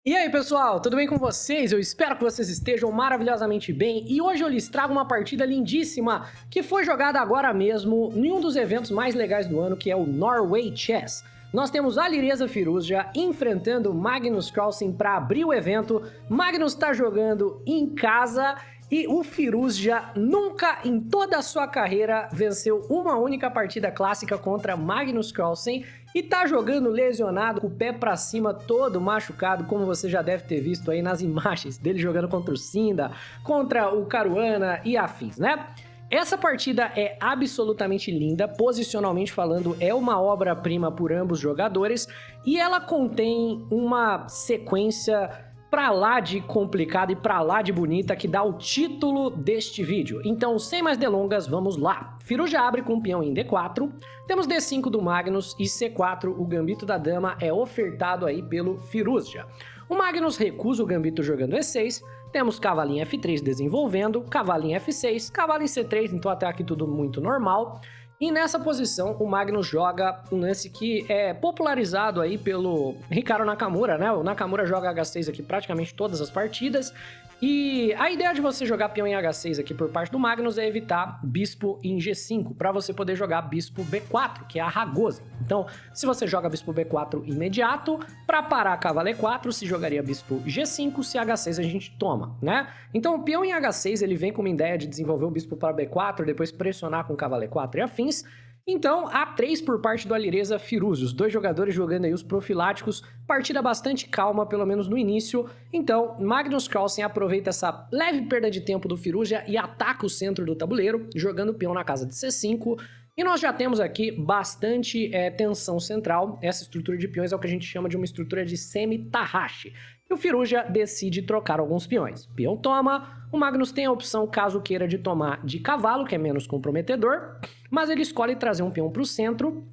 E aí, pessoal, tudo bem com vocês? Eu espero que vocês estejam maravilhosamente bem e hoje eu lhes trago uma partida lindíssima que foi jogada agora mesmo em um dos eventos mais legais do ano, que é o Norway Chess. Nós temos a Lireza Firouzja enfrentando Magnus Carlsen para abrir o evento. Magnus está jogando em casa e o Firouzja nunca em toda a sua carreira venceu uma única partida clássica contra Magnus Carlsen e tá jogando lesionado, com o pé pra cima, todo machucado, como você já deve ter visto aí nas imagens dele jogando contra o Sinda, contra o Caruana e afins, né? Essa partida é absolutamente linda, posicionalmente falando, é uma obra-prima por ambos jogadores e ela contém uma sequência pra lá de complicada e pra lá de bonita que dá o título deste vídeo. Então, sem mais delongas, vamos lá. Firouzja abre com o peão em D4, temos D5 do Magnus e C4, o gambito da dama é ofertado aí pelo Firouzja. O Magnus recusa o gambito jogando E6, temos cavalinho F3 desenvolvendo, cavalinho F6, cavalo em C3, então até aqui tudo muito normal. E nessa posição, o Magnus joga um lance que é popularizado aí pelo Hikaru Nakamura, né? O Nakamura joga H6 aqui praticamente todas as partidas. E a ideia de você jogar peão em H6 aqui por parte do Magnus é evitar bispo em G5, para você poder jogar bispo B4, que é a Ragosa. Então, se você joga bispo B4 imediato, para parar cavalo E4, se jogaria bispo G5, se H6 a gente toma, né? Então, o peão em H6, ele vem com uma ideia de desenvolver o bispo para B4, depois pressionar com cavalo E4 e afins. Então, A3 por parte do Alireza Firouzja, os dois jogadores jogando aí os profiláticos, partida bastante calma, pelo menos no início. Então, Magnus Carlsen aproveita essa leve perda de tempo do Firouzja e ataca o centro do tabuleiro, jogando o peão na casa de C5. E nós já temos aqui bastante tensão central. Essa estrutura de peões é o que a gente chama de uma estrutura de semi-tarraxe. E o Firouzja decide trocar alguns peões. Peão toma, o Magnus tem a opção, caso queira, de tomar de cavalo, que é menos comprometedor, mas ele escolhe trazer um peão para o centro,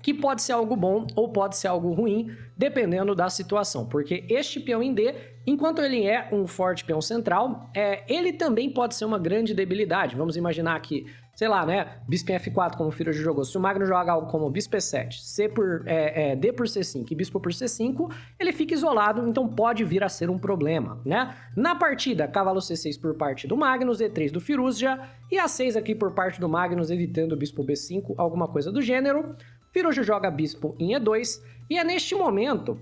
que pode ser algo bom ou pode ser algo ruim, dependendo da situação, porque este peão em D, enquanto ele é um forte peão central, ele também pode ser uma grande debilidade. Vamos imaginar que, sei lá, né, bispo em F4, como o Firouzja jogou, se o Magnus joga algo como bispo E7, D por C5 e bispo por C5, ele fica isolado, então pode vir a ser um problema, né? Na partida, cavalo C6 por parte do Magnus, E3 do Firouzja, e A6 aqui por parte do Magnus, evitando o bispo B5, alguma coisa do gênero. Firouzja joga bispo em E2, e é neste momento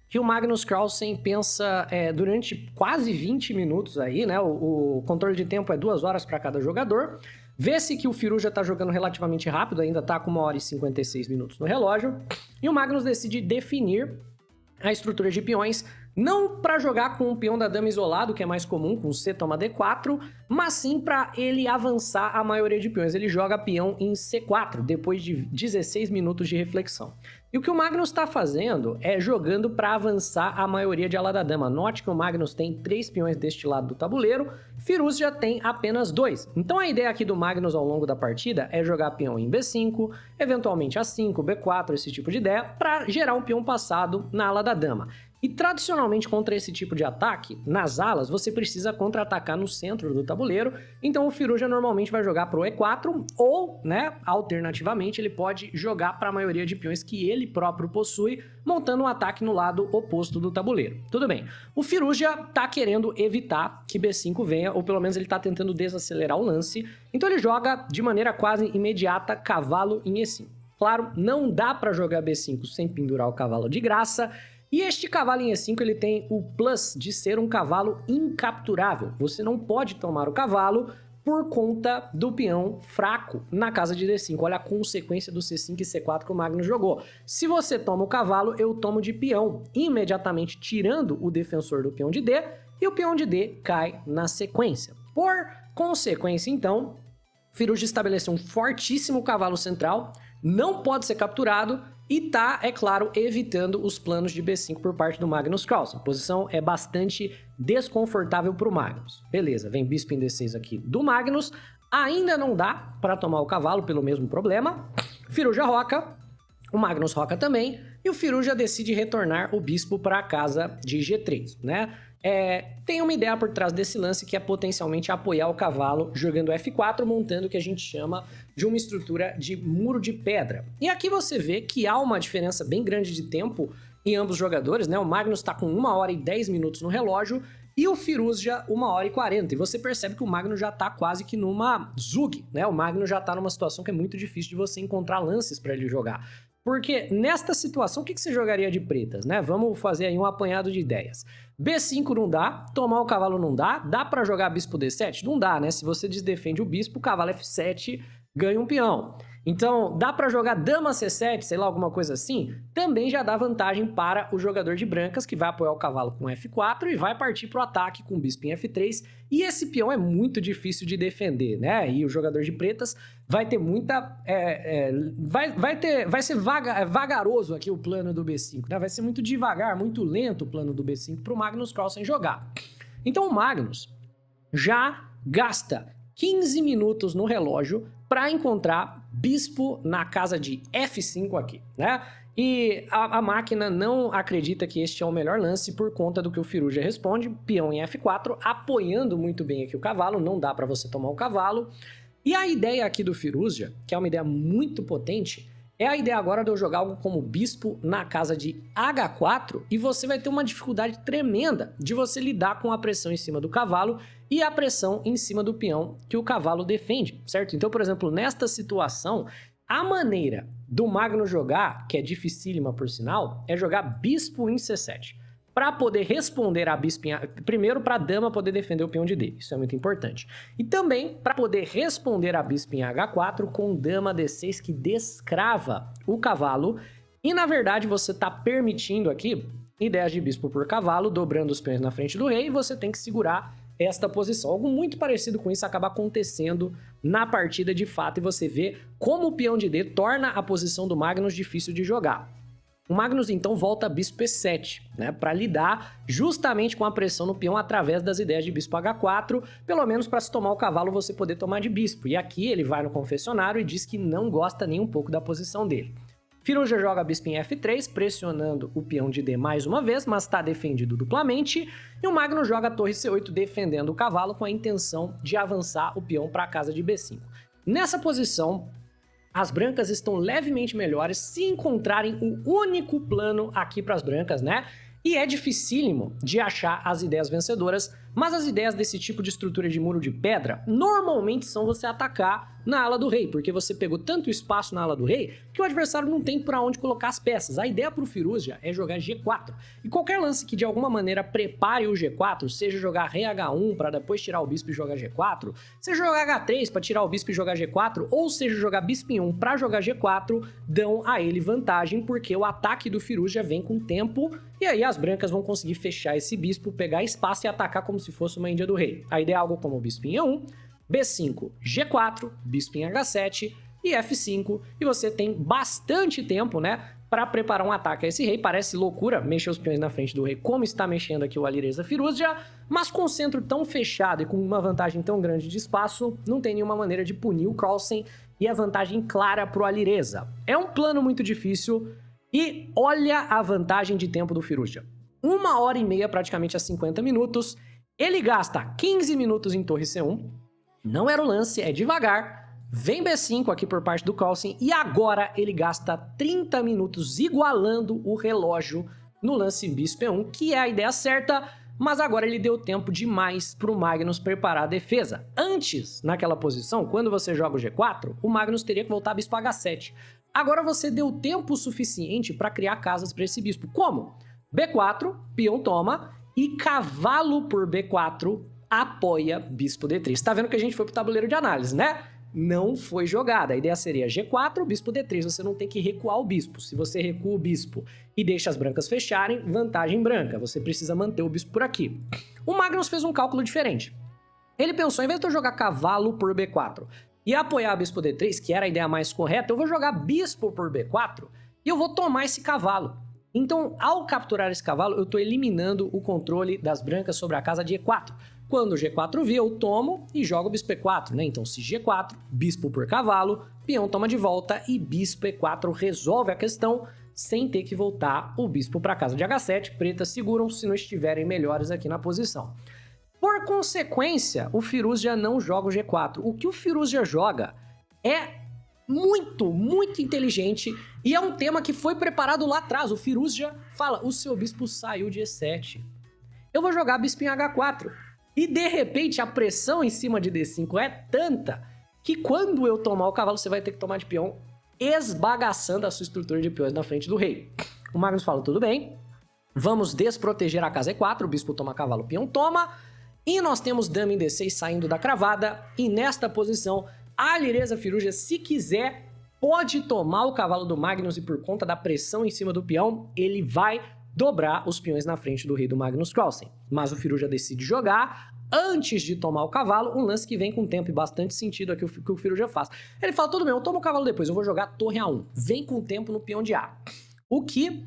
que o Magnus Carlsen pensa durante quase 20 minutos aí, né? O controle de tempo é 2 horas para cada jogador. Vê-se que o Firouzja tá jogando relativamente rápido, ainda tá com 1 hora e 56 minutos no relógio, e o Magnus decide definir a estrutura de peões, não para jogar com o peão da dama isolado, que é mais comum, com C toma D4, mas sim para ele avançar a maioria de peões. Ele joga peão em C4, depois de 16 minutos de reflexão. E o que o Magnus está fazendo é jogando para avançar a maioria de ala da dama. Note que o Magnus tem 3 peões deste lado do tabuleiro, Firouzja tem apenas 2. Então a ideia aqui do Magnus ao longo da partida é jogar peão em B5, eventualmente A5, B4, esse tipo de ideia, para gerar um peão passado na ala da dama. E tradicionalmente contra esse tipo de ataque, nas alas, você precisa contra-atacar no centro do tabuleiro, então o Firouzja normalmente vai jogar pro E4, ou, né, alternativamente, ele pode jogar para a maioria de peões que ele próprio possui, montando um ataque no lado oposto do tabuleiro. Tudo bem, o Firouzja tá querendo evitar que B5 venha, ou pelo menos ele tá tentando desacelerar o lance, então ele joga de maneira quase imediata cavalo em E5. Claro, não dá para jogar B5 sem pendurar o cavalo de graça, e este cavalo em E5 ele tem o plus de ser um cavalo incapturável. Você não pode tomar o cavalo por conta do peão fraco na casa de D5. Olha a consequência do C5 e C4 que o Magnus jogou. Se você toma o cavalo, eu tomo de peão, imediatamente tirando o defensor do peão de D, e o peão de D cai na sequência. Por consequência, então, Firouzja estabeleceu um fortíssimo cavalo central, não pode ser capturado, e tá, é claro, evitando os planos de B5 por parte do Magnus Carlsen. A posição é bastante desconfortável para o Magnus. Beleza, vem bispo em D6 aqui do Magnus. Ainda não dá para tomar o cavalo pelo mesmo problema. Firouzja roca, o Magnus roca também, e o Firouzja decide retornar o bispo para a casa de G3, né? Tem uma ideia por trás desse lance que é potencialmente apoiar o cavalo jogando F4, montando o que a gente chama de uma estrutura de muro de pedra. E aqui você vê que há uma diferença bem grande de tempo em ambos os jogadores, né? O Magnus tá com 1 hora e 10 minutos no relógio e o Firouzja 1 hora e 40. E você percebe que o Magnus já tá quase que numa zug, né? O Magnus já tá numa situação que é muito difícil de você encontrar lances para ele jogar. Porque nesta situação, o que você jogaria de pretas, né? Vamos fazer aí um apanhado de ideias. B5 não dá, tomar o cavalo não dá pra jogar bispo D7? Não dá, né? Se você desdefende o bispo, o cavalo F7 ganha um peão. Então, dá pra jogar dama C7, sei lá, alguma coisa assim? Também já dá vantagem para o jogador de brancas, que vai apoiar o cavalo com F4 e vai partir pro ataque com o bispo em F3. E esse peão é muito difícil de defender, né? E o jogador de pretas vai ter muita... vai ser vagaroso aqui o plano do B5, né? Vai ser muito devagar, muito lento o plano do B5 pro Magnus Carlsen jogar. Então o Magnus já gasta 15 minutos no relógio para encontrar bispo na casa de F5 aqui, né? E a máquina não acredita que este é o melhor lance por conta do que o Firouzja responde, peão em F4, apoiando muito bem aqui o cavalo, não dá para você tomar o cavalo. E a ideia aqui do Firouzja, que é uma ideia muito potente, é a ideia agora de eu jogar algo como bispo na casa de H4 e você vai ter uma dificuldade tremenda de você lidar com a pressão em cima do cavalo e a pressão em cima do peão que o cavalo defende, certo? Então, por exemplo, nesta situação, a maneira do Magnus jogar, que é dificílima por sinal, é jogar bispo em C7. Para poder responder a bispo em... Primeiro, para a dama poder defender o peão de D, isso é muito importante. E também para poder responder a bispo em H4 com dama D6, que descrava o cavalo. E, na verdade, você está permitindo aqui ideias de bispo por cavalo, dobrando os peões na frente do rei, e você tem que segurar esta posição. Algo muito parecido com isso acaba acontecendo na partida de fato, e você vê como o peão de D torna a posição do Magnus difícil de jogar. O Magnus então volta a bispo E7, né, para lidar justamente com a pressão no peão através das ideias de bispo H4, pelo menos para se tomar o cavalo você poder tomar de bispo. E aqui ele vai no confessionário e diz que não gosta nem um pouco da posição dele. Firouzja joga bispo em F3, pressionando o peão de D mais uma vez, mas está defendido duplamente. E o Magnus joga torre C8, defendendo o cavalo com a intenção de avançar o peão para a casa de B5. Nessa posição, as brancas estão levemente melhores se encontrarem o único plano aqui para as brancas, né? E é dificílimo de achar as ideias vencedoras, mas as ideias desse tipo de estrutura de muro de pedra normalmente são você atacar na ala do rei, porque você pegou tanto espaço na ala do rei que o adversário não tem para onde colocar as peças. A ideia para o Firouzja é jogar G4, e qualquer lance que de alguma maneira prepare o G4, seja jogar rei H1 para depois tirar o bispo e jogar G4, seja jogar H3 para tirar o bispo e jogar G4, ou seja jogar bispo em 1 para jogar G4, dão a ele vantagem, porque o ataque do Firouzja vem com tempo, e aí as brancas vão conseguir fechar esse bispo, pegar espaço e atacar como se fosse uma Índia do rei. A ideia é algo como bispo em E1, B5, G4, bispo em H7 e F5, e você tem bastante tempo, né, para preparar um ataque a esse rei. Parece loucura mexer os peões na frente do rei, como está mexendo aqui o Alireza Firouzja, mas com o centro tão fechado e com uma vantagem tão grande de espaço, não tem nenhuma maneira de punir o Carlsen, e a vantagem clara para o Alireza. É um plano muito difícil, e olha a vantagem de tempo do Firouzja. 1 hora e meia, praticamente a 50 minutos, ele gasta 15 minutos em torre C1, não era o lance, é devagar, vem B5 aqui por parte do Carlsen, e agora ele gasta 30 minutos igualando o relógio no lance bispo E1, que é a ideia certa, mas agora ele deu tempo demais para o Magnus preparar a defesa. Antes, naquela posição, quando você joga o G4, o Magnus teria que voltar bispo H7. Agora você deu tempo suficiente para criar casas para esse bispo. Como? B4, peão toma, e cavalo por B4 apoia bispo D3. Tá vendo que a gente foi pro tabuleiro de análise, né? Não foi jogada. A ideia seria G4, bispo D3. Você não tem que recuar o bispo. Se você recua o bispo e deixa as brancas fecharem, vantagem branca. Você precisa manter o bispo por aqui. O Magnus fez um cálculo diferente. Ele pensou, em vez de eu jogar cavalo por B4 e apoiar bispo D3, que era a ideia mais correta, eu vou jogar bispo por B4 e eu vou tomar esse cavalo. Então, ao capturar esse cavalo, eu estou eliminando o controle das brancas sobre a casa de E4. Quando o G4 vir, eu tomo e jogo o bispo E4, né? Então, se G4, bispo por cavalo, peão toma de volta e bispo E4 resolve a questão sem ter que voltar o bispo para a casa de H7. Pretas seguram se não estiverem melhores aqui na posição. Por consequência, o Firouzja não joga o G4. O que o Firouzja joga é muito inteligente e é um tema que foi preparado lá atrás. O Firuz já fala, o seu bispo saiu de E7. Eu vou jogar bispo em H4. E de repente a pressão em cima de D5 é tanta que quando eu tomar o cavalo, você vai ter que tomar de peão, esbagaçando a sua estrutura de peões na frente do rei. O Magnus fala, tudo bem, vamos desproteger a casa E4, o bispo toma cavalo, o peão toma, e nós temos dama em D6 saindo da cravada, e nesta posição, a Alireza Firouzja, se quiser, pode tomar o cavalo do Magnus e por conta da pressão em cima do peão, ele vai dobrar os peões na frente do rei do Magnus Carlsen. Mas o Firouzja decide jogar, antes de tomar o cavalo, um lance que vem com tempo e bastante sentido aqui que o Firouzja faz. Ele fala, tudo bem, eu tomo o cavalo depois, eu vou jogar torre A1. Vem com tempo no peão de A. O que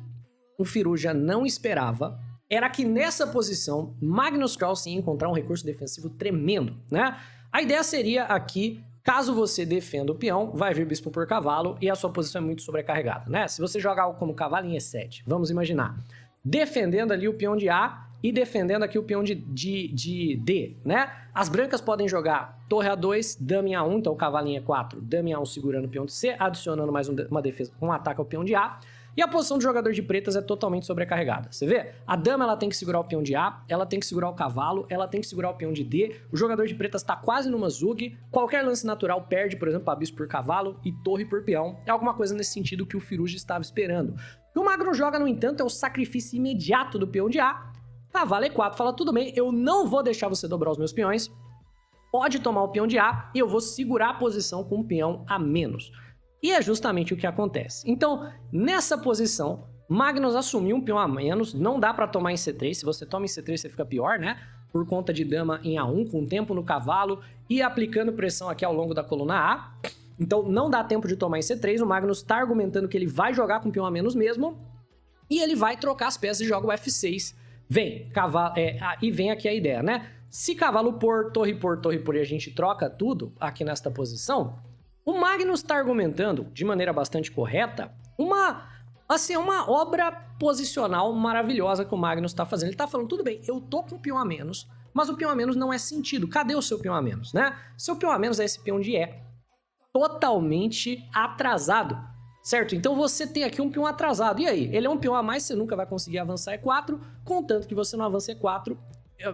o Firouzja não esperava era que nessa posição, Magnus Carlsen ia encontrar um recurso defensivo tremendo, né? A ideia seria aqui, caso você defenda o peão, vai vir bispo por cavalo e a sua posição é muito sobrecarregada, né? Se você jogar algo como cavalo em E7, vamos imaginar, defendendo ali o peão de A e defendendo aqui o peão de D, né? As brancas podem jogar torre A2, dama em A1, então cavalo em E4, dama em A1 segurando o peão de C, adicionando mais uma defesa, um ataque ao peão de A. E a posição do jogador de pretas é totalmente sobrecarregada. Você vê? A dama ela tem que segurar o peão de A, ela tem que segurar o cavalo, ela tem que segurar o peão de D, o jogador de pretas está quase numa zug, qualquer lance natural perde, por exemplo, para bispo por cavalo e torre por peão. É alguma coisa nesse sentido que o Firouzja estava esperando. O que o Magnus joga, no entanto, é o sacrifício imediato do peão de A. Cavalo E4 fala, tudo bem, eu não vou deixar você dobrar os meus peões, pode tomar o peão de A e eu vou segurar a posição com um peão a menos. E é justamente o que acontece. Então, nessa posição, Magnus assumiu um peão a menos, não dá pra tomar em C3, se você toma em C3 você fica pior, né? Por conta de dama em A1, com tempo no cavalo e aplicando pressão aqui ao longo da coluna A. Então não dá tempo de tomar em C3, o Magnus tá argumentando que ele vai jogar com peão a menos mesmo, e ele vai trocar as peças e joga o F6. Vem, cavalo, e vem aqui a ideia, né? Se cavalo por, torre por, e a gente troca tudo aqui nesta posição, o Magnus está argumentando, de maneira bastante correta, uma obra posicional maravilhosa que o Magnus está fazendo. Ele está falando, tudo bem, eu tô com o peão a menos, mas o peão a menos não é sentido. Cadê o seu peão a menos, né? Seu peão a menos é esse peão de E, totalmente atrasado, certo? Então você tem aqui um peão atrasado. E aí? Ele é um peão a mais, você nunca vai conseguir avançar E4, contanto que você não avance E4.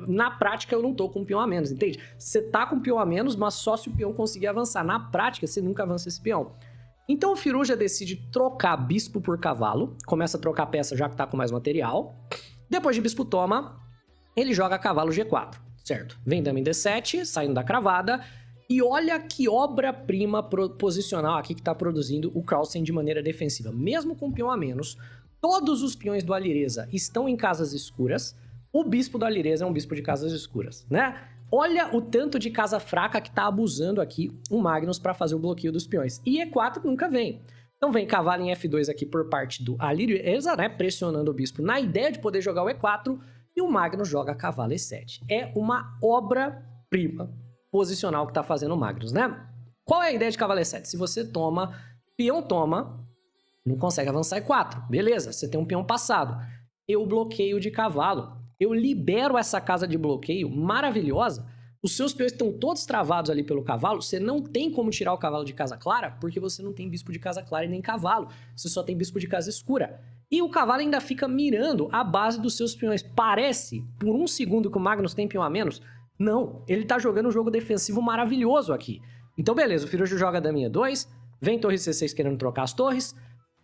Na prática, eu não tô com um peão a menos, entende? Você tá com um peão a menos, mas só se o peão conseguir avançar. Na prática, você nunca avança esse peão. Então o Firouzja decide trocar bispo por cavalo, começa a trocar peça já que tá com mais material. Depois de bispo toma, ele joga cavalo G4, certo? Vem dama em D7, saindo da cravada, e olha que obra-prima posicional aqui que tá produzindo o Carlsen de maneira defensiva. Mesmo com peão a menos, todos os peões do Alireza estão em casas escuras. O bispo do Alireza é um bispo de casas escuras, né? Olha o tanto de casa fraca que tá abusando aqui o Magnus para fazer o bloqueio dos peões. E E4 nunca vem. Então vem cavalo em F2 aqui por parte do Alireza, né? Pressionando o bispo na ideia de poder jogar o E4. E o Magnus joga cavalo E7. É uma obra-prima posicional que tá fazendo o Magnus, né? Qual é a ideia de cavalo E7? Se você toma, peão toma, não consegue avançar E4. Beleza, você tem um peão passado. Eu bloqueio de cavalo. Eu libero essa casa de bloqueio maravilhosa, os seus peões estão todos travados ali pelo cavalo, você não tem como tirar o cavalo de casa clara, porque você não tem bispo de casa clara e nem cavalo, você só tem bispo de casa escura. E o cavalo ainda fica mirando a base dos seus peões. Parece, por um segundo, que o Magnus tem peão a menos? Não, ele tá jogando um jogo defensivo maravilhoso aqui. Então beleza, o Firouzja joga daminha 2, vem torre C6 querendo trocar as torres,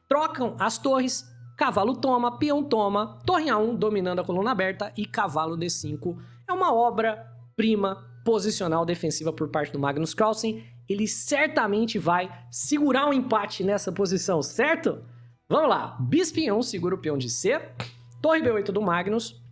trocam as torres, cavalo toma, peão toma, torre A1 dominando a coluna aberta e cavalo D5. É uma obra-prima posicional defensiva por parte do Magnus Carlsen. Ele certamente vai segurar um empate nessa posição, certo? Vamos lá, bispo em 1 segura o peão de C, torre B8 do Magnus,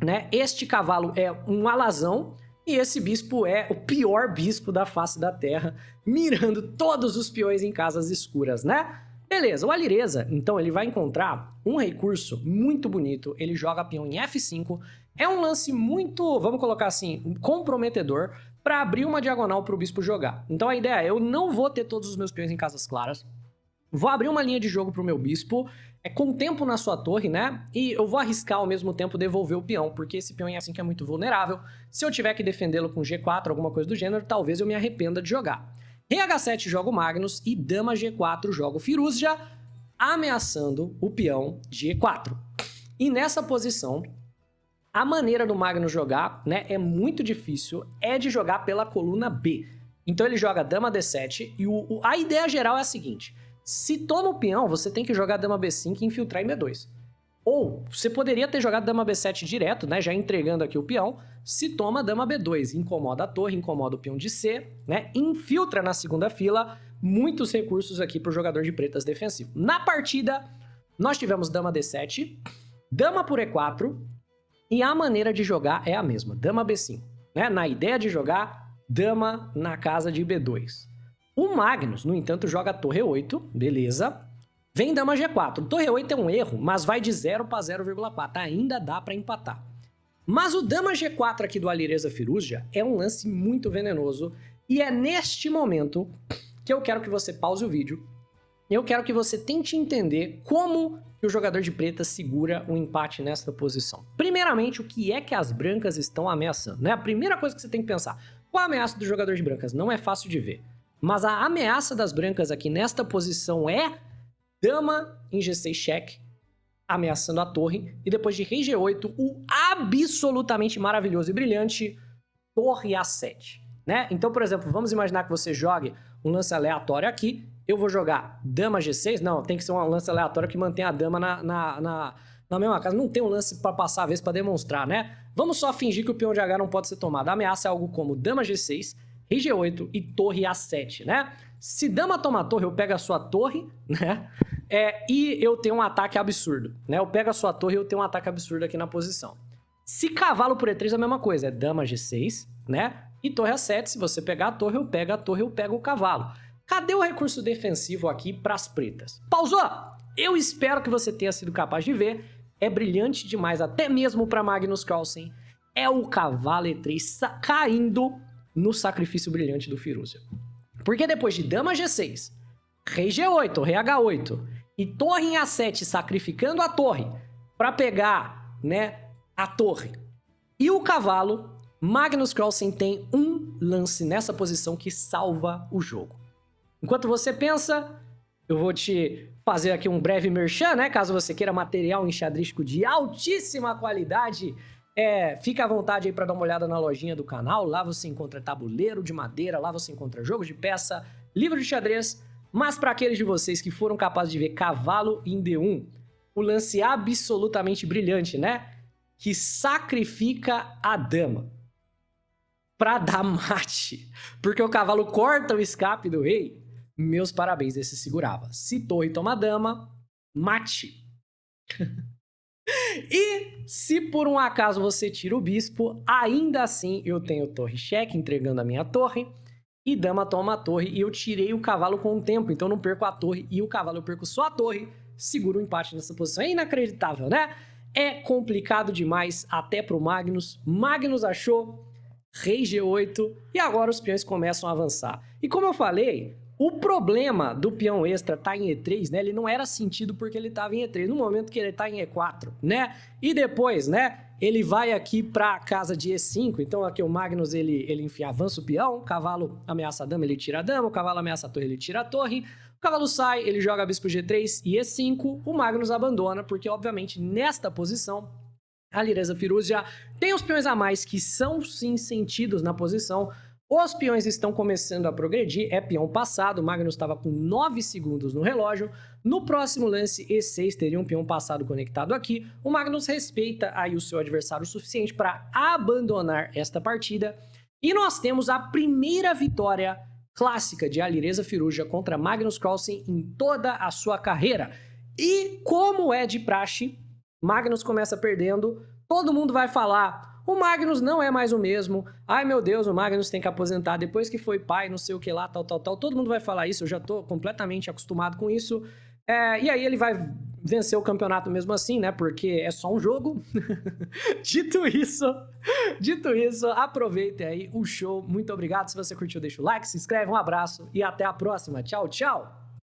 né? Este cavalo é um alazão e esse bispo é o pior bispo da face da terra, mirando todos os peões em casas escuras, né? Beleza, o Alireza, então, ele vai encontrar um recurso muito bonito, ele joga peão em F5, é um lance muito, vamos colocar assim, comprometedor para abrir uma diagonal para o bispo jogar. Então a ideia é, eu não vou ter todos os meus peões em casas claras, vou abrir uma linha de jogo para o meu bispo, com tempo na sua torre, né? E eu vou arriscar ao mesmo tempo devolver o peão, porque esse peão em F5 é muito vulnerável, se eu tiver que defendê-lo com G4, alguma coisa do gênero, talvez eu me arrependa de jogar. Rei H7 joga o Magnus e dama G4 joga o Firouzja, ameaçando o peão de E4. E nessa posição, a maneira do Magnus jogar, né, é muito difícil, é de jogar pela coluna B. Então ele joga dama D7 e a ideia geral é a seguinte: se toma o peão, você tem que jogar dama B5 e infiltrar em B2. Ou você poderia ter jogado dama B7 direto, né, já entregando aqui o peão. Se toma dama B2, incomoda a torre, incomoda o peão de C, né, infiltra na segunda fila, muitos recursos aqui para o jogador de pretas defensivo. Na partida, nós tivemos dama D7, dama por E4, e a maneira de jogar é a mesma, dama B5, né, na ideia de jogar dama na casa de B2. O Magnus, no entanto, joga torre 8, beleza. Vem dama G4. Torre 8 é um erro, mas vai de 0 para 0,4. Ainda dá para empatar. Mas o dama G4 aqui do Alireza Firouzja é um lance muito venenoso. E é neste momento que eu quero que você pause o vídeo. Eu quero que você tente entender como que o jogador de preta segura o empate nesta posição. Primeiramente, o que é que as brancas estão ameaçando, né? A primeira coisa que você tem que pensar. Qual a ameaça do jogador de brancas? Não é fácil de ver. Mas a ameaça das brancas aqui nesta posição é dama em G6 cheque, ameaçando a torre, e depois de rei G8, o absolutamente maravilhoso e brilhante torre A7, né? Então, por exemplo, vamos imaginar que você jogue um lance aleatório aqui, eu vou jogar dama G6, não, tem que ser um lance aleatório que mantenha a dama na mesma casa, não tem um lance para passar a vez para demonstrar, né? Vamos só fingir que o peão de H não pode ser tomado. A ameaça é algo como dama G6, rei G8 e torre A7, né? Se dama toma a torre, eu pego a sua torre, né? E eu tenho um ataque absurdo, né? Eu pego a sua torre e eu tenho um ataque absurdo aqui na posição. Se cavalo por E3 é a mesma coisa, é dama G6, né? E torre A7, se você pegar a torre, eu pego a torre, eu pego o cavalo. Cadê o recurso defensivo aqui para as pretas? Pausou? Eu espero que você tenha sido capaz de ver. É brilhante demais, até mesmo para Magnus Carlsen. É o cavalo E3 caindo no sacrifício brilhante do Firouzja. Porque depois de dama G6, rei G8, rei H8 e torre em A7 sacrificando a torre para pegar, né, a torre e o cavalo, Magnus Carlsen tem um lance nessa posição que salva o jogo. Enquanto você pensa, eu vou te fazer aqui um breve merchan, né, caso você queira material enxadrístico de altíssima qualidade. Fica à vontade aí para dar uma olhada na lojinha do canal. Lá você encontra tabuleiro de madeira, lá você encontra jogos de peça, livro de xadrez. Mas para aqueles de vocês que foram capazes de ver cavalo em D1, o lance absolutamente brilhante, né? Que sacrifica a dama para dar mate, porque o cavalo corta o escape do rei. Meus parabéns, esse segurava. Se torre toma dama, mate. E se por um acaso você tira o bispo, ainda assim eu tenho torre cheque entregando a minha torre e dama toma a torre e eu tirei o cavalo com o tempo, então não perco a torre e o cavalo eu perco só a torre, seguro o empate nessa posição. É inacreditável, né? É complicado demais até pro Magnus. Magnus achou, rei G8 e agora os peões começam a avançar. E como eu falei, o problema do peão extra tá em E3, né? Ele não era sentido porque ele tava em E3, no momento que ele tá em E4, né? E depois, né? Ele vai aqui pra casa de E5, então aqui o Magnus, ele enfim, avança o peão, o cavalo ameaça a dama, ele tira a dama, o cavalo ameaça a torre, ele tira a torre, o cavalo sai, ele joga bispo G3 e E5, o Magnus abandona, porque obviamente nesta posição, a Alireza Firouzja tem os peões a mais que são sim sentidos na posição. Os peões estão começando a progredir, é peão passado, o Magnus estava com 9 segundos no relógio. No próximo lance, E6 teria um peão passado conectado aqui. O Magnus respeita aí o seu adversário o suficiente para abandonar esta partida. E nós temos a primeira vitória clássica de Alireza Firouzja contra Magnus Carlsen em toda a sua carreira. E como é de praxe, Magnus começa perdendo, todo mundo vai falar... O Magnus não é mais o mesmo. Ai, meu Deus, o Magnus tem que aposentar depois que foi pai, não sei o que lá, tal. Todo mundo vai falar isso, eu já tô completamente acostumado com isso. E aí ele vai vencer o campeonato mesmo assim, né? Porque é só um jogo. Dito isso, aproveite aí o show. Muito obrigado. Se você curtiu, deixa o like, se inscreve, um abraço e até a próxima. Tchau, tchau!